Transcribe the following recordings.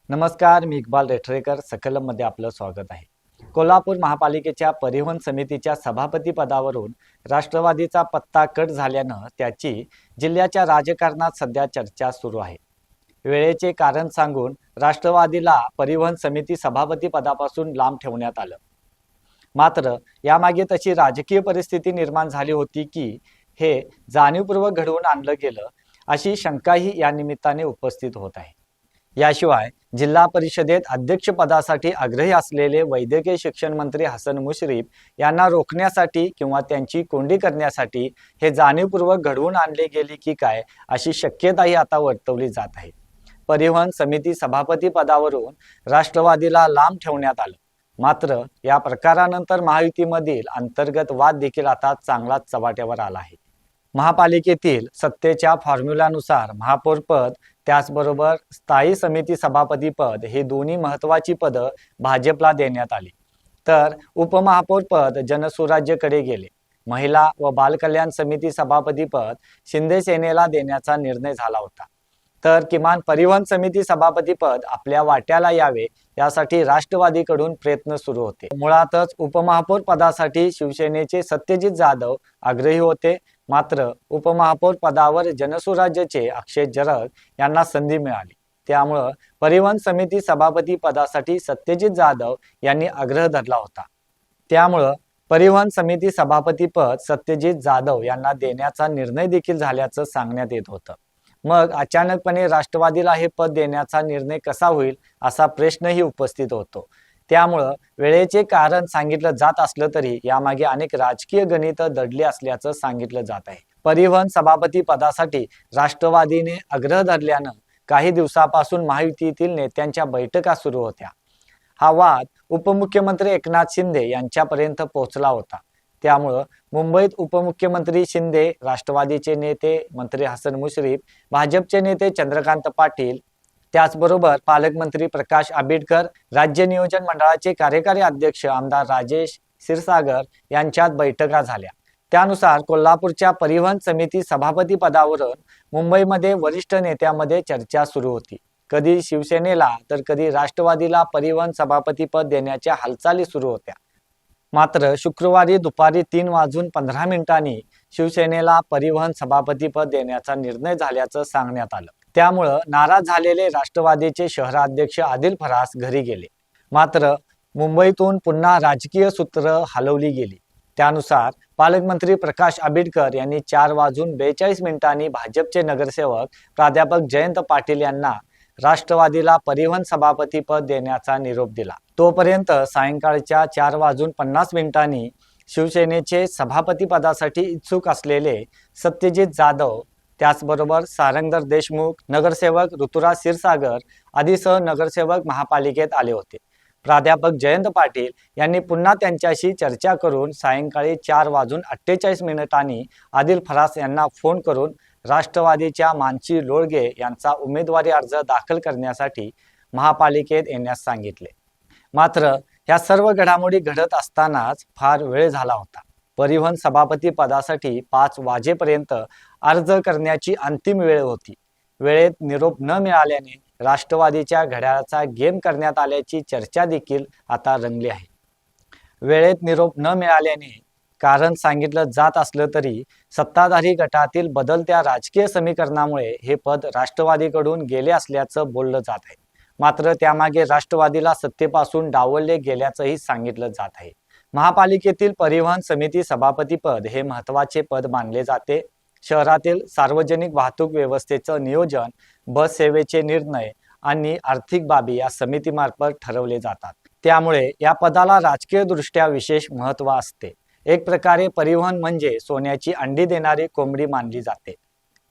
नमस्कार, मी इक्बाल रेठरेकर. सकलममध्ये आपलं स्वागत आहे. कोल्हापूर महापालिकेच्या परिवहन समितीच्या सभापती पदावरून राष्ट्रवादीचा पत्ता कट झाल्यानं त्याची जिल्ह्याच्या राजकारणात सध्या चर्चा सुरू आहे. वेळेचे कारण सांगून राष्ट्रवादीला परिवहन समिती सभापती पदापासून लांब ठेवण्यात आलं. मात्र यामागे तशी राजकीय परिस्थिती निर्माण झाली होती की हे जाणीवपूर्वक घडवून आणलं गेलं, अशी शंकाही या निमित्ताने उपस्थित होत आहे. याशिवाय जिल्हा परिषदेत अध्यक्षपदासाठी आग्रही असलेले वैद्यकीय शिक्षण मंत्री हसन मुश्रीफ यांना रोखण्यासाठी किंवा त्यांची कोंडी करण्यासाठी हे जाणीवपूर्वक घडवून आणले गेले की काय, अशी शक्यताही आता वर्तवली जात आहे. परिवहन समिती सभापती पदावरून राष्ट्रवादीला लांब ठेवण्यात आलं. मात्र या प्रकारानंतर महायुतीमधील अंतर्गत वाद देखील आता चांगलाच चव्हाट्यावर आला आहे. महापालिकेतील सत्तेच्या फॉर्म्युलानुसार महापौर पद, त्याचबरोबर स्थायी समिती सभापती पद हे दोन्ही महत्वाची पदं भाजपला देण्यात आली, तर उपमहापौर पद जनसुराज्यकडे गेले. महिला व बालकल्याण समिती सभापती पद शिंदे सेनेला देण्याचा निर्णय झाला होता, तर किमान परिवहन समिती सभापती पद आपल्या वाट्याला यावे यासाठी राष्ट्रवादीकडून प्रयत्न सुरू होते. मुळातच उपमहापौर पदासाठी शिवसेनेचे सत्यजित जाधव आग्रही होते. मात्र उपमहापौर पदावर जनसुराज्यचे अक्षय जरग यांना संधी मिळाली. त्यामुळं परिवहन समिती सभापती पदासाठी सत्यजित जाधव यांनी आग्रह धरला होता. त्यामुळं परिवहन समिती सभापती पद सत्यजित जाधव यांना देण्याचा निर्णय देखील झाल्याचं सांगण्यात येत होतं. मग अचानकपणे राष्ट्रवादीला हे पद देण्याचा निर्णय कसा होईल, असा प्रश्नही उपस्थित होतो. त्यामुळं वेळेचे कारण सांगितलं जात असलं तरी यामागे अनेक राजकीय गणित दडली असल्याचं सांगितलं जात आहे. परिवहन सभापती पदासाठी राष्ट्रवादीने आग्रह धरल्यानं काही दिवसापासून महायुतीतील नेत्यांच्या बैठका सुरू होत्या. हा वाद उपमुख्यमंत्री एकनाथ शिंदे यांच्यापर्यंत पोहोचला होता. त्यामुळं मुंबईत उपमुख्यमंत्री शिंदे, राष्ट्रवादीचे नेते मंत्री हसन मुश्रीफ, भाजपचे नेते चंद्रकांत पाटील, त्याचबरोबर पालकमंत्री प्रकाश आंबेडकर, राज्य नियोजन मंडळाचे कार्यकारी अध्यक्ष आमदार राजेश क्षीरसागर यांच्यात बैठका झाल्या. त्यानुसार कोल्हापूरच्या परिवहन समिती सभापती पदावरून मुंबईमध्ये वरिष्ठ नेत्यामध्ये चर्चा सुरू होती. कधी शिवसेनेला तर कधी राष्ट्रवादीला परिवहन सभापती पद देण्याच्या हालचाली सुरू होत्या. मात्र शुक्रवारी दुपारी 3:15 शिवसेनेला परिवहन सभापती पद देण्याचा निर्णय झाल्याचं सांगण्यात आलं. त्यामुळं नाराज झालेले राष्ट्रवादीचे शहराध्यक्ष आदिल फरास घरी गेले. मात्र मुंबईतून पुन्हा राजकीय सूत्र हलवली गेली. त्यानुसार पालकमंत्री प्रकाश आंबेडकर यांनी 4:42 भाजपचे नगरसेवक प्राध्यापक जयंत पाटील यांना राष्ट्रवादीला परिवहन सभापती पद देण्याचा निरोप दिला. तोपर्यंत सायंकाळच्या 4:50 शिवसेनेचे सभापती पदासाठी इच्छुक असलेले सत्यजित जाधव, त्याचबरोबर सारंगधर देशमुख, नगरसेवक ऋतुराज क्षीरसागर आदीसह नगरसेवक महापालिकेत आले होते. प्राध्यापक जयंत पाटील यांनी पुन्हा त्यांच्याशी चर्चा करून सायंकाळी 4:48 आदिल फरास यांना फोन करून राष्ट्रवादीच्या मानसी लोळगे यांचा उमेदवारी अर्ज दाखल करण्यासाठी महापालिकेत येण्यास सांगितले. मात्र ह्या सर्व घडामोडी घडत असतानाच फार वेळ झाला होता. परिवहन सभापती पदासाठी 5 वाजेपर्यंत अर्ज करण्याची अंतिम वेळ होती. वेळेत निरोप न मिळाल्याने राष्ट्रवादीच्या घड्याळाचा गेम करण्यात आल्याची चर्चा देखील आता रंगली आहे. वेळेत निरोप न मिळाल्याने कारण सांगितलं जात असलं तरी सत्ताधारी गटातील बदलत्या राजकीय समीकरणामुळे हे पद राष्ट्रवादीकडून गेले असल्याचं बोललं जात आहे. मात्र त्यामागे राष्ट्रवादीला सत्तेपासून डावलले गेल्याचंही सांगितलं जात आहे. महापालिकेतील परिवहन समिती सभापती पद हे महत्वाचे पद मानले जाते. शहरातील सार्वजनिक वाहतूक व्यवस्थेचं नियोजन, बस सेवेचे निर्णय आणि आर्थिक बाबी या समितीमार्फत ठरवले जातात. त्यामुळे या पदाला राजकीय दृष्ट्या विशेष महत्त्व असते. एक प्रकारे परिवहन म्हणजे सोन्याची अंडी देणारी कोंबडी मानली जाते.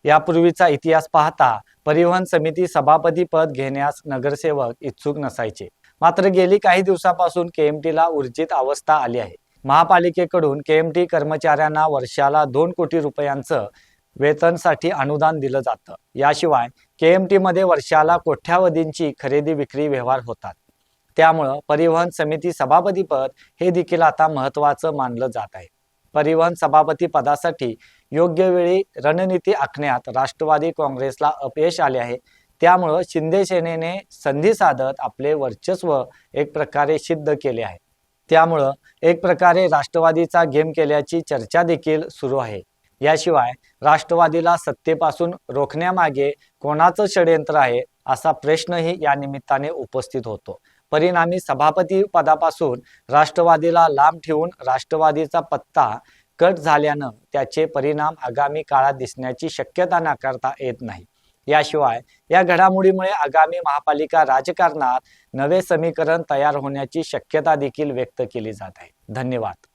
यापूर्वीचा इतिहास पाहता परिवहन समिती सभापती पद घेण्यास नगरसेवक इच्छुक नसायचे. मात्र गेली काही दिवसापासून केएमटीला ऊर्जित अवस्था आली आहे. महापालिकेकडून केएमटी कर्मचाऱ्यांना वर्षाला 2 कोटी रुपयांचं वेतनसाठी अनुदान दिलं जातं. याशिवाय केएमटी मध्ये वर्षाला कोट्यावधींची खरेदी विक्री व्यवहार होतात. त्यामुळं परिवहन समिती सभापती पद हे देखील आता महत्त्वाचं मानलं जात आहे. परिवहन सभापती पदासाठी योग्य वेळी रणनीती आखण्यात राष्ट्रवादी काँग्रेसला अपयश आले आहे. त्यामुळं शिंदे सेनेने संधी साधत आपले वर्चस्व एक प्रकारे सिद्ध केले आहे. त्यामुळं एक प्रकारे राष्ट्रवादीचा गेम केल्याची चर्चा देखील सुरू आहे. याशिवाय राष्ट्रवादीला सत्तेपासून रोखण्यामागे कोणाचं षडयंत्र आहे असा प्रश्नही या निमित्ताने उपस्थित होतो. परिणामी सभापती पदापासून राष्ट्रवादीला लांब ठेवून राष्ट्रवादीचा पत्ता कट झाल्यानं त्याचे परिणाम आगामी काळात दिसण्याची शक्यता नाकारता येत नाही. याशिवाय या घडामोडीमुळे आगामी महापालिका राजकारणात नवे समीकरण तयार होण्याची शक्यता देखील व्यक्त केली जात आहे. धन्यवाद.